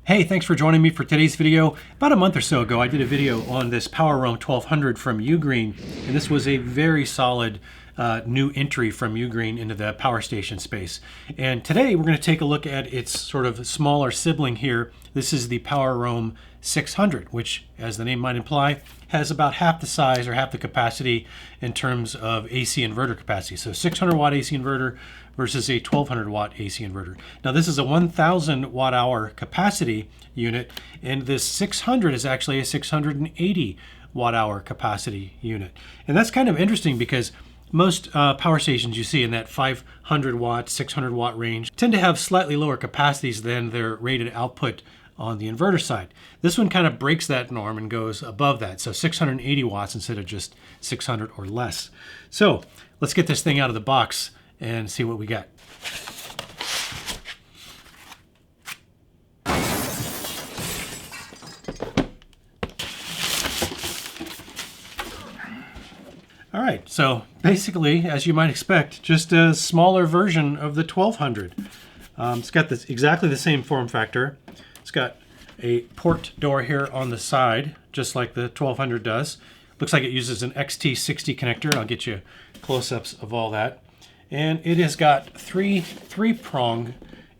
Hey, thanks for joining me for today's video. About a month or so ago, I did a video on this PowerRoam 1200 from UGREEN, and this was a very solid new entry from UGREEN into the power station space. And today we're going to take a look at its sort of smaller sibling here. This is the PowerRoam 600, which, as the name might imply, has about half the size or half the capacity in terms of AC inverter capacity. So 600 watt AC inverter versus a 1200 watt AC inverter. Now this is a 1000 watt hour capacity unit, and this 600 is actually a 680 watt hour capacity unit. And that's kind of interesting because most power stations you see in that 500 watt, 600 watt range tend to have slightly lower capacities than their rated output on the inverter side. This one kind of breaks that norm and goes above that. So 680 watts instead of just 600 or less. So let's get this thing out of the box and see what we got. All right, so basically, as you might expect, just a smaller version of the 1200. It's got this exactly the same form factor. It's got a port door here on the side, just like the 1200 does. Looks like it uses an XT60 connector. I'll get you close-ups of all that. And it has got three-prong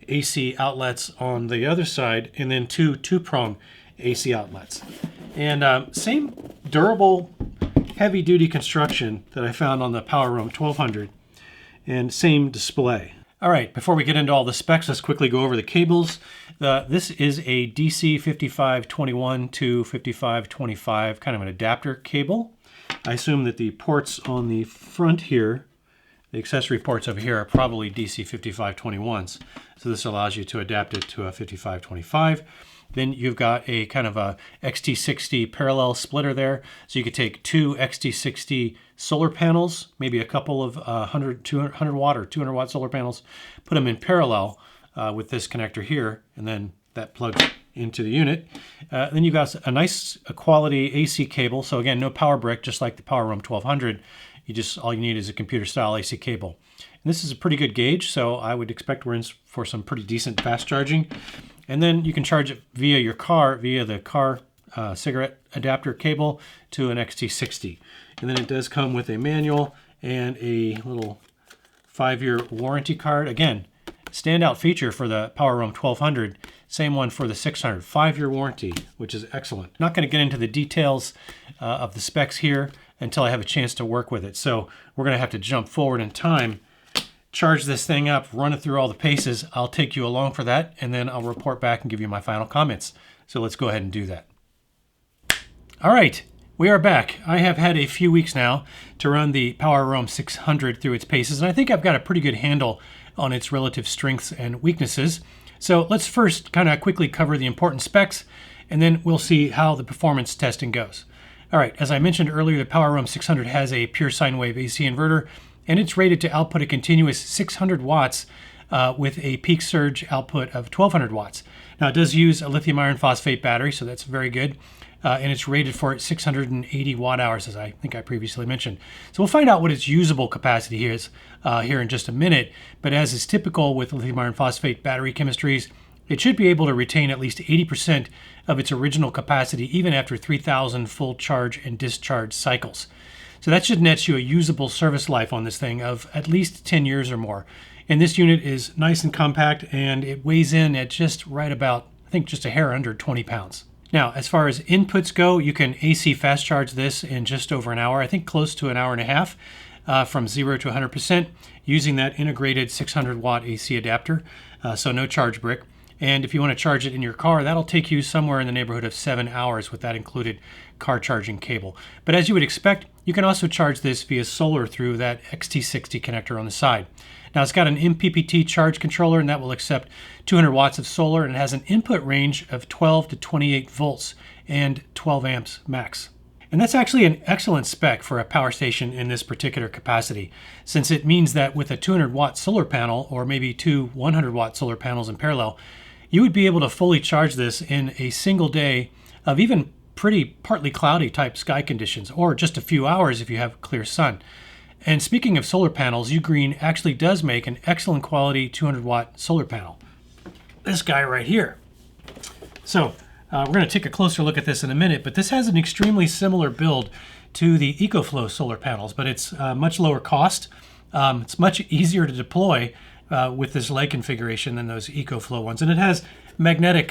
AC outlets on the other side, and then two-prong AC outlets. And same durable, heavy-duty construction that I found on the PowerRoam 1200, and same display. All right, before we get into all the specs, let's quickly go over the cables. This is a DC 5521 to 5525, kind of an adapter cable. I assume that the ports on the front here, the accessory ports over here, are probably DC 5521s. So this allows you to adapt it to a 5525. Then you've got a kind of a XT60 parallel splitter there. So you could take two XT60 solar panels, maybe a couple of 200 watt or 200 watt solar panels, put them in parallel with this connector here, and then that plugs into the unit. Then you've got a nice quality AC cable. So again, no power brick, just like the PowerRoam 1200. All you need is a computer style AC cable. And this is a pretty good gauge, so I would expect we're in for some pretty decent fast charging. And then you can charge it via your car, via the car cigarette adapter cable to an XT60. And then it does come with a manual and a little 5-year warranty card. Again, standout feature for the PowerRoam 1200, same one for the 600, 5-year warranty, which is excellent. Not going to get into the details of the specs here until I have a chance to work with it. So we're going to have to jump forward in time, charge this thing up, run it through all the paces. I'll take you along for that, and then I'll report back and give you my final comments. So let's go ahead and do that. All right, we are back. I have had a few weeks now to run the PowerRoam 600 through its paces, and I think I've got a pretty good handle on its relative strengths and weaknesses. So let's first kind of quickly cover the important specs, and then we'll see how the performance testing goes. All right, as I mentioned earlier, the PowerRoam 600 has a pure sine wave AC inverter, and it's rated to output a continuous 600 watts with a peak surge output of 1200 watts. Now it does use a lithium iron phosphate battery, so that's very good. And it's rated for 680 watt hours, as I think I previously mentioned. So we'll find out what its usable capacity is here in just a minute. But as is typical with lithium iron phosphate battery chemistries, it should be able to retain at least 80% of its original capacity even after 3,000 full charge and discharge cycles. So that should net you a usable service life on this thing of at least 10 years or more. And this unit is nice and compact, and it weighs in at just right about, I think, just a hair under 20 pounds. Now, as far as inputs go, you can AC fast charge this in just over an hour, I think close to an hour and a half, from 0 to 100% using that integrated 600 watt AC adapter, so no charge brick. And if you want to charge it in your car, that'll take you somewhere in the neighborhood of 7 hours with that included car charging cable. But as you would expect, you can also charge this via solar through that XT60 connector on the side. Now it's got an MPPT charge controller, and that will accept 200 watts of solar, and it has an input range of 12 to 28 volts and 12 amps max. And that's actually an excellent spec for a power station in this particular capacity, since it means that with a 200 watt solar panel, or maybe two 100 watt solar panels in parallel, you would be able to fully charge this in a single day of even pretty partly cloudy type sky conditions, or just a few hours if you have clear sun. And speaking of solar panels, UGREEN actually does make an excellent quality 200 watt solar panel. This guy right here. So we're going to take a closer look at this in a minute, but this has an extremely similar build to the EcoFlow solar panels, but it's much lower cost. It's much easier to deploy with this leg configuration than those EcoFlow ones. And it has magnetic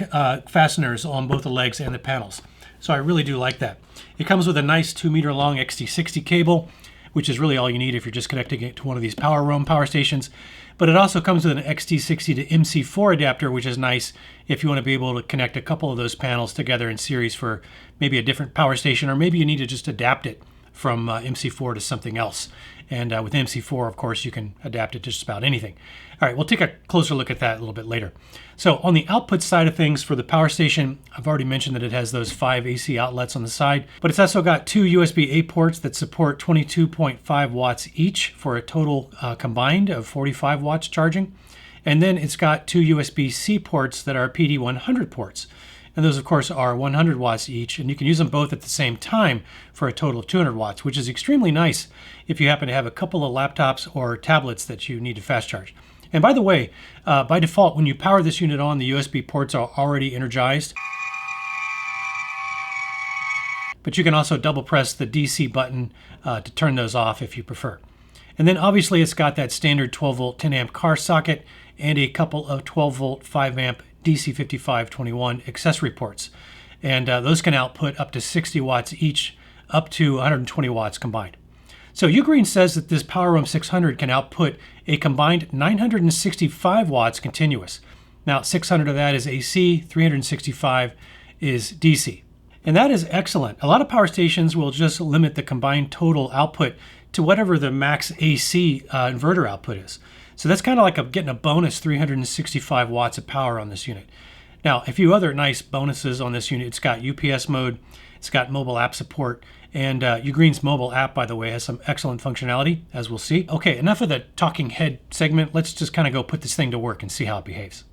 fasteners on both the legs and the panels. So I really do like that. It comes with a nice 2-meter long XT60 cable, which is really all you need if you're just connecting it to one of these PowerRoam power stations. But it also comes with an XT60 to MC4 adapter, which is nice if you want to be able to connect a couple of those panels together in series for maybe a different power station, or maybe you need to just adapt it from MC4 to something else. And with MC4, of course, you can adapt it to just about anything. All right, we'll take a closer look at that a little bit later. So on the output side of things for the power station, I've already mentioned that it has those 5 AC outlets on the side, but it's also got 2 USB-A ports that support 22.5 watts each for a total combined of 45 watts charging. And then it's got 2 USB-C ports that are PD100 ports. And those, of course, are 100 watts each, and you can use them both at the same time for a total of 200 watts, which is extremely nice if you happen to have a couple of laptops or tablets that you need to fast charge. And by the way, by default, when you power this unit on, the USB ports are already energized. But you can also double press the DC button to turn those off if you prefer. And then obviously it's got that standard 12 volt 10 amp car socket and a couple of 12 volt 5 amp DC 5521 accessory ports. And those can output up to 60 watts each, up to 120 watts combined. So UGREEN says that this PowerRoam 600 can output a combined 965 watts continuous. Now 600 of that is AC, 365 is DC. And that is excellent. A lot of power stations will just limit the combined total output to whatever the max AC inverter output is. So that's kind of like getting a bonus 365 watts of power on this unit. Now, a few other nice bonuses on this unit. It's got UPS mode, it's got mobile app support, and UGREEN's mobile app, by the way, has some excellent functionality, as we'll see. Okay, enough of the talking head segment. Let's just kind of go put this thing to work and see how it behaves.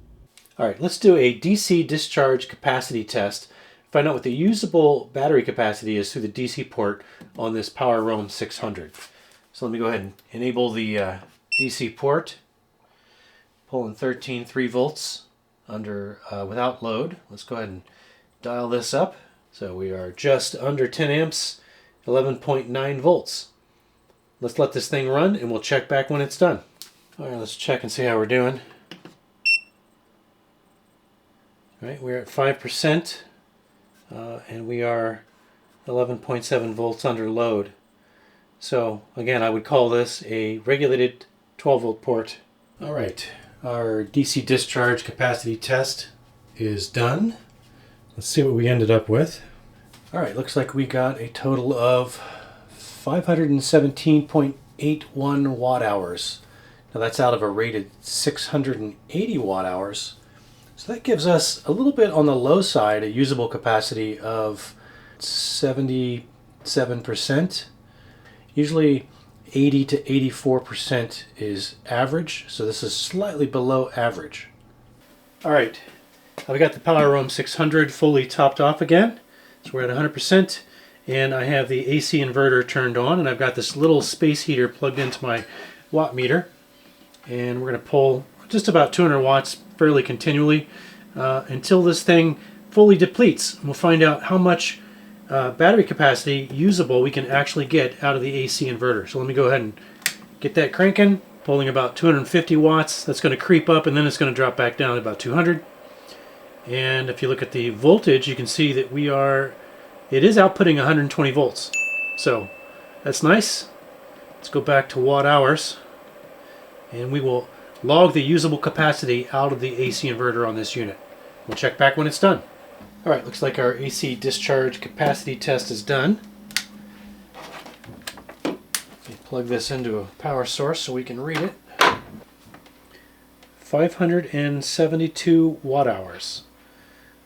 All right, let's do a DC discharge capacity test. Find out what the usable battery capacity is through the DC port on this PowerRoam 600. So let me go ahead and enable the DC port, pulling 13.3 volts under without load. Let's go ahead and dial this up. So we are just under 10 amps, 11.9 volts. Let's let this thing run and we'll check back when it's done. All right, let's check and see how we're doing. All right, we're at 5% and we are 11.7 volts under load. So again, I would call this a regulated 12 volt port. All right, our DC discharge capacity test is done. Let's see what we ended up with. All right, looks like we got a total of 517.81 watt hours. Now that's out of a rated 680 watt hours. So that gives us a little bit on the low side, a usable capacity of 77%. Usually 80 to 84% is average, so this is slightly below average. All right, I've got the PowerRoam 600 fully topped off again. So we're at 100%, and I have the AC inverter turned on, and I've got this little space heater plugged into my watt meter. And we're going to pull just about 200 watts fairly continually until this thing fully depletes. We'll find out how much battery capacity usable we can actually get out of the AC inverter. So let me go ahead and get that cranking, pulling about 250 watts. That's going to creep up and then it's going to drop back down to about 200. And if you look at the voltage, you can see that it is outputting 120 volts. So that's nice. Let's go back to watt hours and we will log the usable capacity out of the AC inverter on this unit. We'll check back when it's done. All right, looks like our AC discharge capacity test is done. Plug this into a power source so we can read it. 572 watt hours.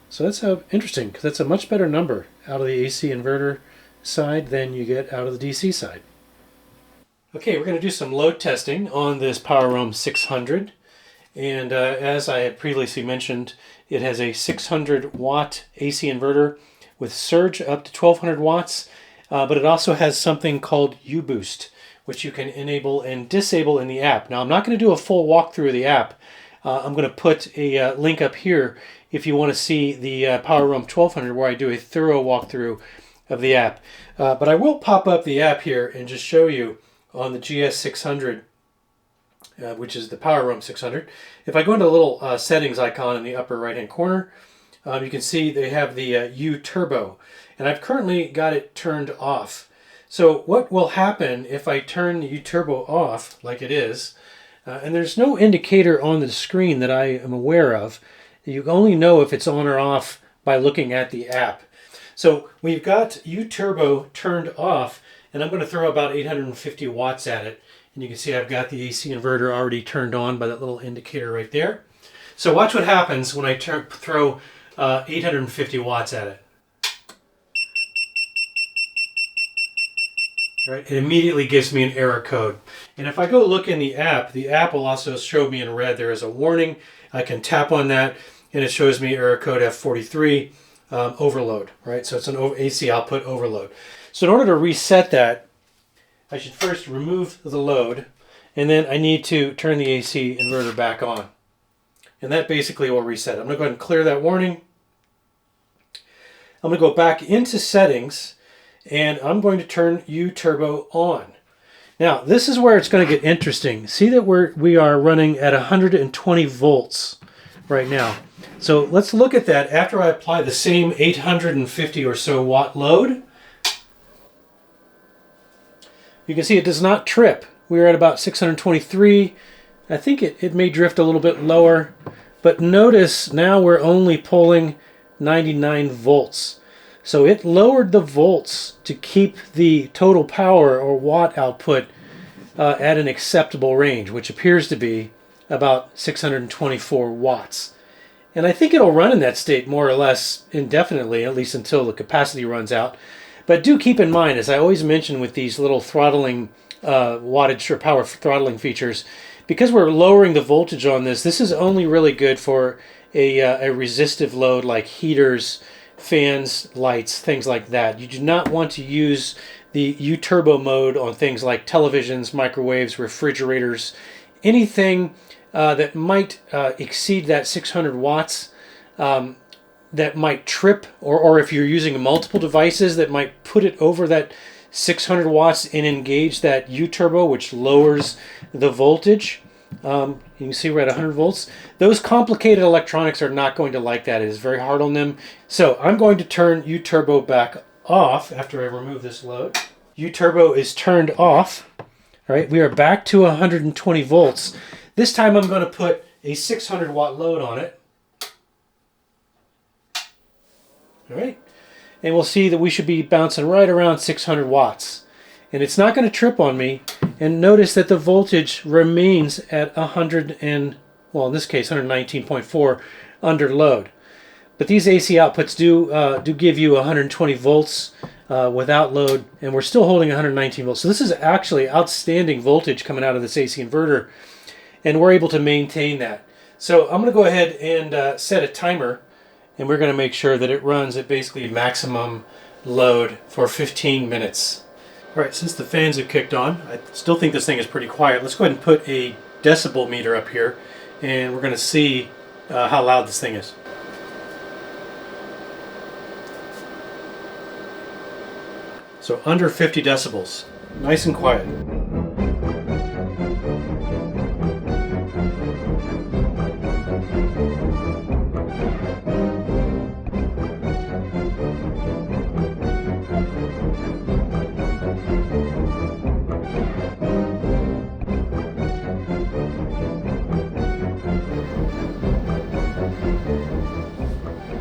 So that's interesting, because that's a much better number out of the AC inverter side than you get out of the DC side. Okay, we're going to do some load testing on this PowerRoam 600. And as I had previously mentioned, it has a 600 watt AC inverter with surge up to 1200 watts, but it also has something called U-Boost, which you can enable and disable in the app. Now, I'm not going to do a full walkthrough of the app. I'm going to put a link up here if you want to see the PowerRoam 1200 where I do a thorough walkthrough of the app. But I will pop up the app here and just show you on the GS600, which is the PowerRoam 600. If I go into the little settings icon in the upper right hand corner, you can see they have the U Turbo, and I've currently got it turned off. So what will happen if I turn the U Turbo off like it is, and there's no indicator on the screen that I am aware of. You only know if it's on or off by looking at the app. So we've got U Turbo turned off, and I'm going to throw about 850 watts at it. And you can see I've got the AC inverter already turned on by that little indicator right there. So watch what happens when I throw 850 watts at it. Right, it immediately gives me an error code. And if I go look in the app will also show me in red there is a warning. I can tap on that and it shows me error code F43, overload. Right, so it's an AC output overload. So in order to reset that, I should first remove the load, and then I need to turn the AC inverter back on. And that basically will reset it. I'm going to go ahead and clear that warning. I'm going to go back into settings, and I'm going to turn U Turbo on. Now, this is where it's going to get interesting. See that we are running at 120 volts right now. So let's look at that after I apply the same 850 or so watt load. You can see it does not trip. We're at about 623. I think it may drift a little bit lower, but notice now we're only pulling 99 volts. So it lowered the volts to keep the total power or watt output at an acceptable range, which appears to be about 624 watts. And I think it'll run in that state more or less indefinitely, at least until the capacity runs out. But do keep in mind, as I always mention with these little throttling wattage or power throttling features, because we're lowering the voltage on this, this is only really good for a resistive load like heaters, fans, lights, things like that. You do not want to use the U Turbo mode on things like televisions, microwaves, refrigerators, anything that might exceed that 600 watts. That might trip, or if you're using multiple devices that might put it over that 600 watts and engage that U Turbo, which lowers the voltage. You can see we're at 100 volts. Those complicated electronics are not going to like that. It is very hard on them. So I'm going to turn U Turbo back off after I remove this load. U Turbo is turned off. All right, we are back to 120 volts. This time I'm going to put a 600 watt load on it. All right, and we'll see that we should be bouncing right around 600 watts. And it's not going to trip on me. And notice that the voltage remains at 100 and, well, in this case, 119.4 under load. But these AC outputs do give you 120 volts without load, and we're still holding 119 volts. So this is actually outstanding voltage coming out of this AC inverter, and we're able to maintain that. So I'm going to go ahead and set a timer. And we're going to make sure that it runs at basically maximum load for 15 minutes. All right, since the fans have kicked on, I still think this thing is pretty quiet. Let's go ahead and put a decibel meter up here, and we're going to see how loud this thing is. So under 50 decibels, nice and quiet.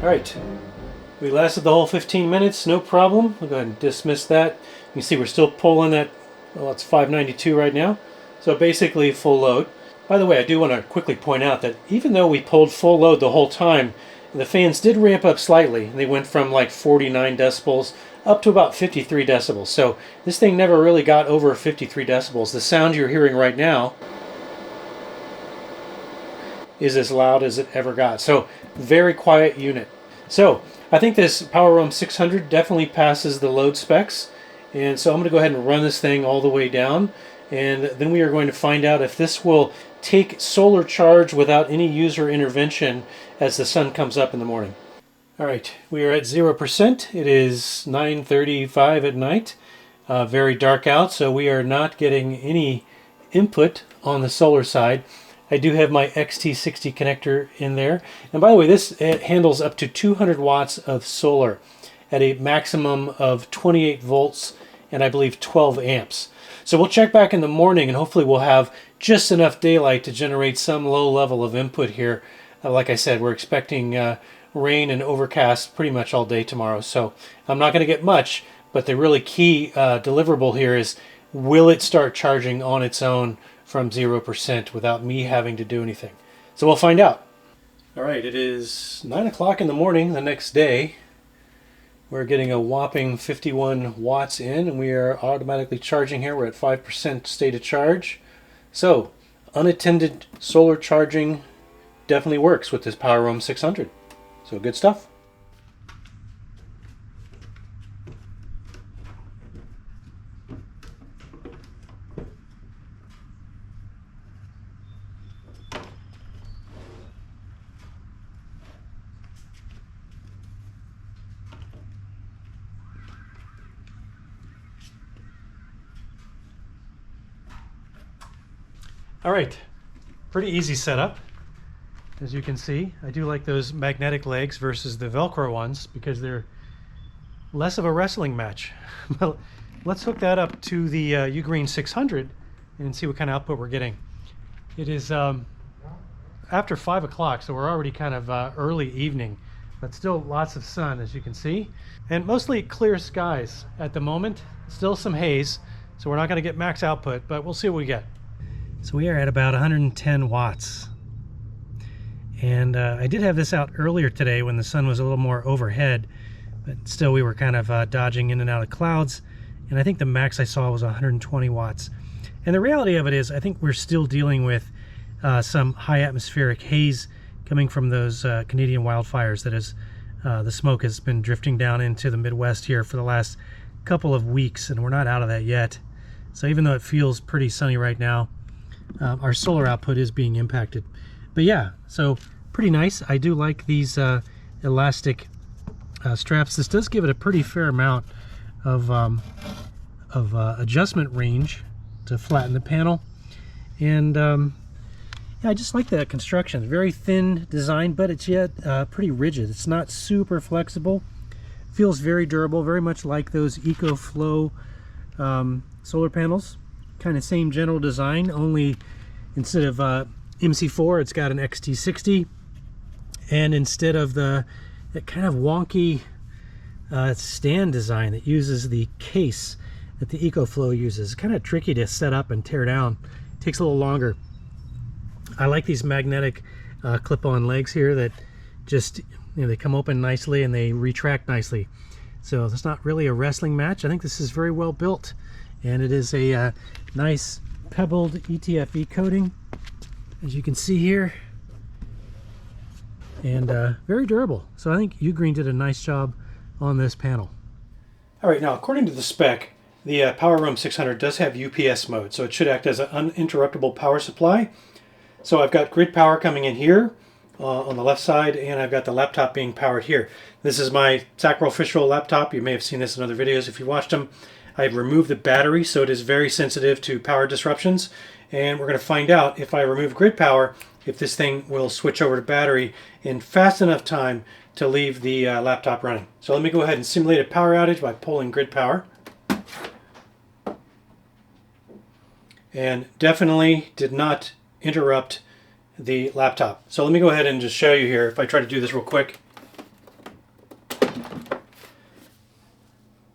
All right, we lasted the whole 15 minutes, no problem. We'll go ahead and dismiss that. You can see we're still pulling that, well, it's 592 right now. So basically full load. By the way, I do want to quickly point out that even though we pulled full load the whole time, the fans did ramp up slightly. They went from like 49 decibels up to about 53 decibels. So this thing never really got over 53 decibels. The sound you're hearing right now is as loud as it ever got. So very quiet unit. So I think this PowerRoam 600 definitely passes the load specs. And so I'm going to go ahead and run this thing all the way down and then we are going to find out if this will take solar charge without any user intervention as the sun comes up in the morning. All right, we are at 0%. It is 9:35 at night. Very dark out, so we are not getting any input on the solar side. I do have my XT60 connector in there. And by the way, this handles up to 200 watts of solar at a maximum of 28 volts and I believe 12 amps. So we'll check back in the morning and hopefully we'll have just enough daylight to generate some low level of input here. Like I said, we're expecting rain and overcast pretty much all day tomorrow. So I'm not going to get much, but the really key deliverable here is, will it start charging on its own from 0% without me having to do anything? So we'll find out. All right, it is 9 o'clock in the morning the next day. We're getting a whopping 51 watts in, and we are automatically charging here. We're at 5% state of charge. So unattended solar charging definitely works with this PowerRoam 600. So good stuff. All right, pretty easy setup. As you can see, I do like those magnetic legs versus the Velcro ones because they're less of a wrestling match. But let's hook that up to the UGREEN 600 and see what kind of output we're getting. It is after 5 o'clock, so we're already kind of early evening, but still lots of sun, as you can see, and mostly clear skies at the moment. Still some haze, so we're not going to get max output, but we'll see what we get. So we are at about 110 watts. And I did have this out earlier today when the sun was a little more overhead, but still we were kind of dodging in and out of clouds. And I think the max I saw was 120 watts. And the reality of it is, I think we're still dealing with some high atmospheric haze coming from those Canadian wildfires that is, the smoke has been drifting down into the Midwest here for the last couple of weeks, and we're not out of that yet. So even though it feels pretty sunny right now, our solar output is being impacted. But yeah, so pretty nice. I do like these elastic straps. This does give it a pretty fair amount of adjustment range to flatten the panel. And yeah, I just like that construction. Very thin design, but it's yet pretty rigid. It's not super flexible. Feels very durable, very much like those EcoFlow solar panels. Kind of same general design, only instead of MC4, it's got an XT60, and instead of that kind of wonky stand design that uses the case that the EcoFlow uses. It's kind of tricky to set up and tear down. It takes a little longer. I like these magnetic clip-on legs here that just, you know, they come open nicely and they retract nicely. So it's not really a wrestling match. I think this is very well built, and it is a nice pebbled ETFE coating, as you can see here, and very durable. So I think UGREEN did a nice job on this panel. All right, now according to the spec, the PowerRoam 600 does have UPS mode, so it should act as an uninterruptible power supply. So I've got grid power coming in here on the left side, and I've got the laptop being powered here. This is my sacrificial laptop. You may have seen this in other videos if you watched them. I've removed the battery, so it is very sensitive to power disruptions, and we're going to find out if I remove grid power, if this thing will switch over to battery in fast enough time to leave the laptop running. So let me go ahead and simulate a power outage by pulling grid power. And definitely did not interrupt the laptop. So let me go ahead and just show you here, if I try to do this real quick.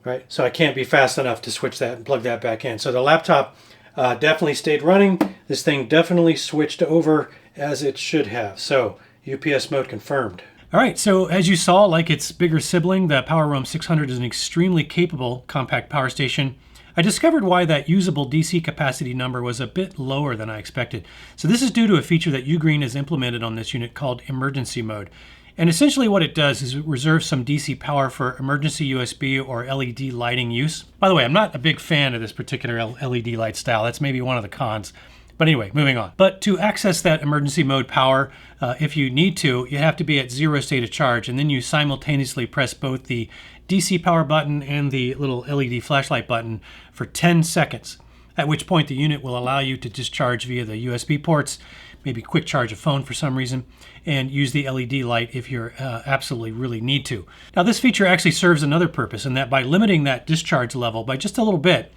Right, so I can't be fast enough to switch that and plug that back in. So the laptop definitely stayed running. This thing definitely switched over as it should have. So UPS mode confirmed. All right, so as you saw, like its bigger sibling, the PowerRoam 600 is an extremely capable compact power station. I discovered why that usable DC capacity number was a bit lower than I expected. So this is due to a feature that UGREEN has implemented on this unit called emergency mode. And essentially what it does is it reserves some DC power for emergency USB or LED lighting use. By the way, I'm not a big fan of this particular LED light style. That's maybe one of the cons. But anyway, moving on. But to access that emergency mode power, if you need to, you have to be at 0 state of charge, and then you simultaneously press both the DC power button and the little LED flashlight button for 10 seconds, at which point the unit will allow you to discharge via the USB ports, maybe quick charge a phone for some reason, and use the LED light if you're absolutely really need to. Now this feature actually serves another purpose, in that by limiting that discharge level by just a little bit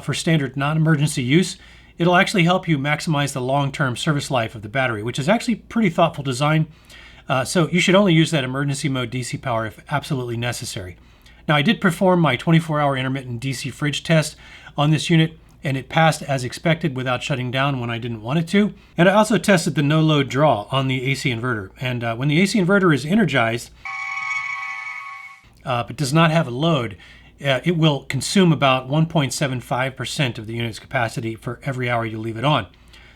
for standard non-emergency use, it'll actually help you maximize the long-term service life of the battery, which is actually pretty thoughtful design. So you should only use that emergency mode DC power if absolutely necessary. Now I did perform my 24-hour intermittent DC fridge test on this unit, and it passed as expected without shutting down when I didn't want it to. And I also tested the no-load draw on the AC inverter. And when the AC inverter is energized, but does not have a load, it will consume about 1.75% of the unit's capacity for every hour you leave it on.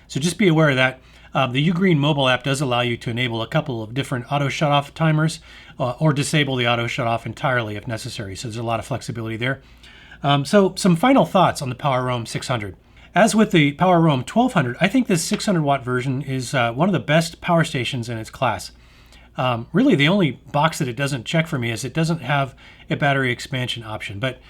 So just be aware of that. The UGREEN mobile app does allow you to enable a couple of different auto shutoff timers or disable the auto shutoff entirely if necessary. So there's a lot of flexibility there. So some final thoughts on the PowerRoam 600. As with the PowerRoam 1200, I think this 600 watt version is one of the best power stations in its class. Really the only box that it doesn't check for me is it doesn't have a battery expansion option. But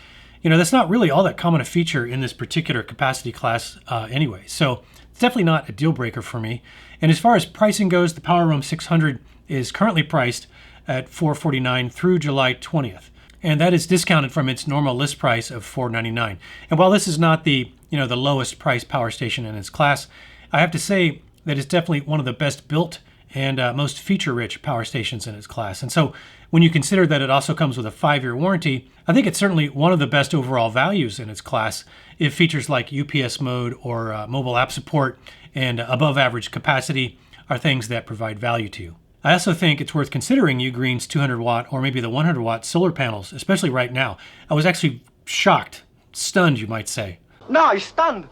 you know, that's not really all that common a feature in this particular capacity class anyway. So it's definitely not a deal breaker for me. And as far as pricing goes, the PowerRoam 600 is currently priced at $449 through July 20th. And that is discounted from its normal list price of $499. And while this is not the the lowest priced power station in its class, I have to say that it's definitely one of the best built and most feature-rich power stations in its class. And so when you consider that it also comes with a 5-year warranty, I think it's certainly one of the best overall values in its class if features like UPS mode or mobile app support and above average capacity are things that provide value to you. I also think it's worth considering UGREEN's 200 watt or maybe the 100 watt solar panels, especially right now. I was actually shocked, stunned you might say. No, stunned.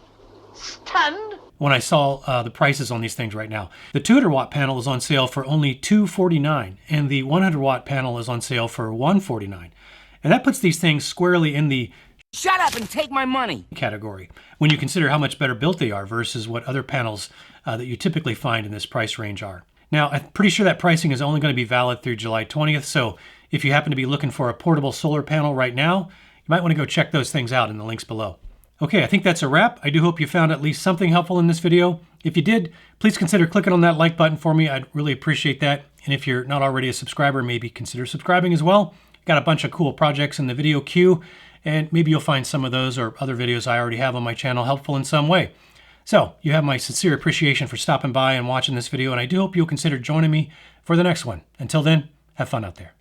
Stunned? When I saw the prices on these things right now. The 200 watt panel is on sale for only $249 and the 100 watt panel is on sale for $149. And that puts these things squarely in the shut up and take my money category when you consider how much better built they are versus what other panels that you typically find in this price range are. Now, I'm pretty sure that pricing is only going to be valid through July 20th, so if you happen to be looking for a portable solar panel right now, you might want to go check those things out in the links below. Okay, I think that's a wrap. I do hope you found at least something helpful in this video. If you did, please consider clicking on that like button for me. I'd really appreciate that. And if you're not already a subscriber, maybe consider subscribing as well. Got a bunch of cool projects in the video queue, and maybe you'll find some of those or other videos I already have on my channel helpful in some way. So you have my sincere appreciation for stopping by and watching this video, and I do hope you'll consider joining me for the next one. Until then, have fun out there.